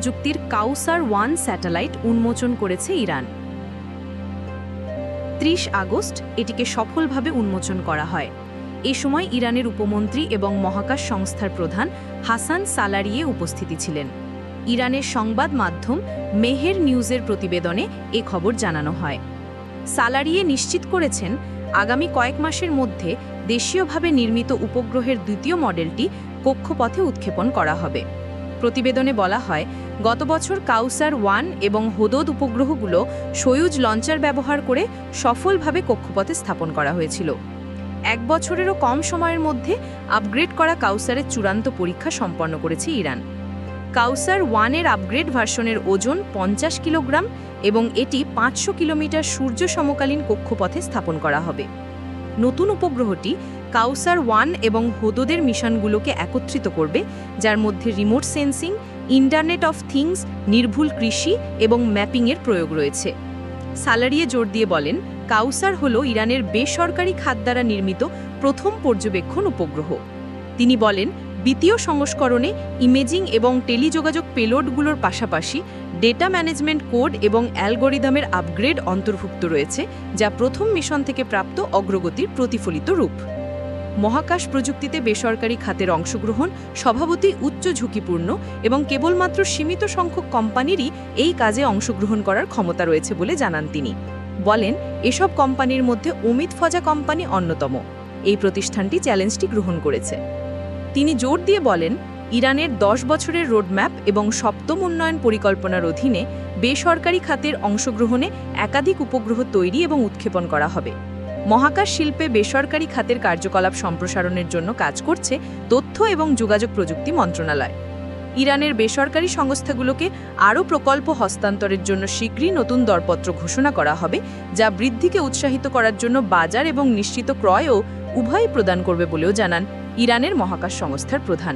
প্রযুক্তির কাউসার-1 স্যাটেলাইট উন্মোচন করেছে ইরান। 30 আগস্ট এটিকে সফলভাবে উন্মোচন করা হয়। এ সময় ইরানের উপমন্ত্রী এবং মহাকাশ সংস্থার প্রধান হাসান সালারিয়ে উপস্থিতি ছিলেন। ইরানের সংবাদ মাধ্যম মেহের নিউজের প্রতিবেদনে এ খবর জানানো হয়। সালারিয়ে নিশ্চিত করেছেন, আগামী কয়েক মাসের মধ্যে দেশীয়ভাবে নির্মিত উপগ্রহের দ্বিতীয় মডেলটি কক্ষপথে উৎক্ষেপণ করা হবে। প্রতিবেদনে বলা হয়, গত বছর কাউসার-1 এবং হুদুদ উপগ্রহগুলো সোয়ুজ লঞ্চার ব্যবহার করে সফলভাবে কক্ষপথে স্থাপন করা হয়েছিল। 1 বছরেরও কম সময়ের মধ্যে আপগ্রেড করা কাউসারের চূড়ান্ত পরীক্ষা সম্পন্ন করেছে ইরান। কাউসার-1 এর আপগ্রেড ভার্সনের ওজন 50 কিলোগ্রাম এবং এটি 500 কিলোমিটার সূর্য সমকালীন কক্ষপথে স্থাপন করা হবে। নতুন উপগ্রহটি কাউসার-1 এবং হুদুদের মিশনগুলোকে একত্রিত করবে, যার মধ্যে remote sensing, internet of things, নির্ভুল কৃষি এবং ম্যাপিংয়ের প্রয়োগ রয়েছে। সালারিয়ে জোর দিয়ে বলেন, কাউসার হল ইরানের বেসরকারি খাত দ্বারা নির্মিত প্রথম পর্যবেক্ষণ উপগ্রহ। তিনি বলেন, দ্বিতীয় সংস্করণে ইমেজিং এবং টেলিযোগাযোগ পেলোডগুলোর পাশাপাশি ডেটা ম্যানেজমেন্ট কোড এবং অ্যালগোরিদমের আপগ্রেড অন্তর্ভুক্ত রয়েছে, যা প্রথম মিশন থেকে প্রাপ্ত অগ্রগতির প্রতিফলিত রূপ। মহাকাশ প্রযুক্তিতে বেসরকারি খাতের অংশগ্রহণ স্বভাবতই উচ্চ ঝুঁকিপূর্ণ এবং কেবলমাত্র সীমিত সংখ্যক কোম্পানিরই এই কাজে অংশগ্রহণ করার ক্ষমতা রয়েছে বলে জানান তিনি। বলেন, এসব কোম্পানির মধ্যে অমিত ফজা কোম্পানি অন্যতম। এই প্রতিষ্ঠানটি চ্যালেঞ্জটি গ্রহণ করেছে। তিনি জোর দিয়ে বলেন, ইরানের 10 বছরের রোডম্যাপ এবং সপ্তম উন্নয়ন পরিকল্পনার অধীনে বেসরকারি খাতের অংশগ্রহণে একাধিক উপগ্রহ তৈরি এবং উৎক্ষেপণ করা হবে। মহাকাশ শিল্পে বেসরকারি খাতের কার্যকলাপ সম্প্রসারণের জন্য কাজ করছে তথ্য এবং যোগাযোগ প্রযুক্তি মন্ত্রণালয়। ইরানের বেসরকারি সংস্থাগুলোকে আরও প্রকল্প হস্তান্তরের জন্য শীঘ্রই নতুন দরপত্র ঘোষণা করা হবে, যা বৃদ্ধিকে উৎসাহিত করার জন্য বাজার এবং নিশ্চিত ক্রয়ও উভয়ই প্রদান করবে বলেও জানান ইরানের মহাকাশ সংস্থার প্রধান।